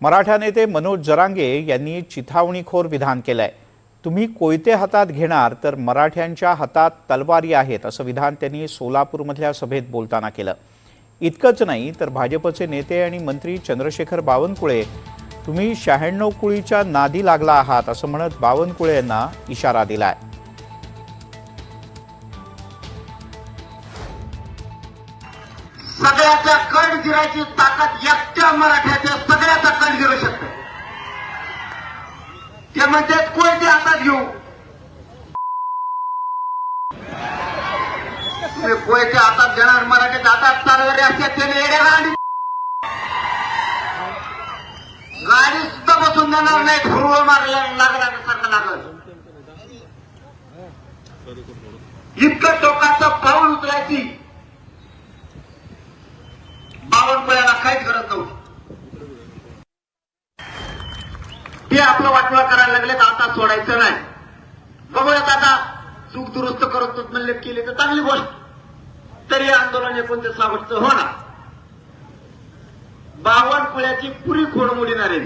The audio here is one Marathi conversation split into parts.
मराठा नेते मनोज जरांगे यांनी चिथावणीखोर विधान केलंय। तुम्ही कोयते हातात घेणार तर मराठ्यांच्या हातात तलवारी आहेत असं विधान त्यांनी सोलापूरमधल्या सभेत बोलताना केलं। इतकंच नाही तर भाजपचे नेते आणि मंत्री चंद्रशेखर बावनकुळे तुम्ही 96 कुळीच्या नादी लागला आहात असं म्हणत बावनकुळे यांना इशारा दिलाय। सगळ्याचा कण गिरायची ताकद एकट्या मराठ्याच्या सगळ्याचा कण गिरू शकते। ते म्हणजे कोयते हातात घेऊ, तुम्ही कोयते हातात घेणार, मराठ्याच्या हातात तलवारी असते, त्याने येड्या गाडी सुद्धा बसून देणार नाही, ठुरवळ मारल्या लागल्यासारखं लागल। इतकं टोकाचं पाऊल उचलायची बावनकुळ्याला काहीच गरज नव्हती। ते आपलं वाटवा करायला लागले तर आता सोडायचं नाही। बघूयात आता चूक दुरुस्त करत म्हणले केली तर चांगली गोष्ट, तरी आंदोलन 29 होणार। बावनकुळ्याची पुरी खोड मोडणार आहे।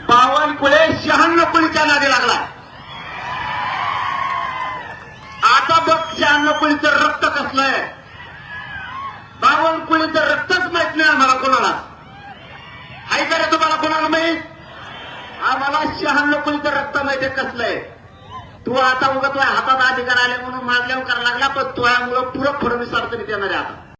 बावनकुळे 96 कुळीच्या नादी लागला। आता बघ 96 कुळीचं रक्त कसलं आहे। बावनकुळीचं रक्तच माहित नाही आम्हाला कोणाला, आहे का रे तुम्हाला कोणाला माहित? आम्हाला 96 कुळीचं रक्त माहिती कसलं आहे। तू आता उगा तुझ्या हातात अधिकार आले म्हणून मागल्यावर करायला लागला, पण तुझ्यामुळं पुरं फडणवीस अडचणीत येणार आहे आता।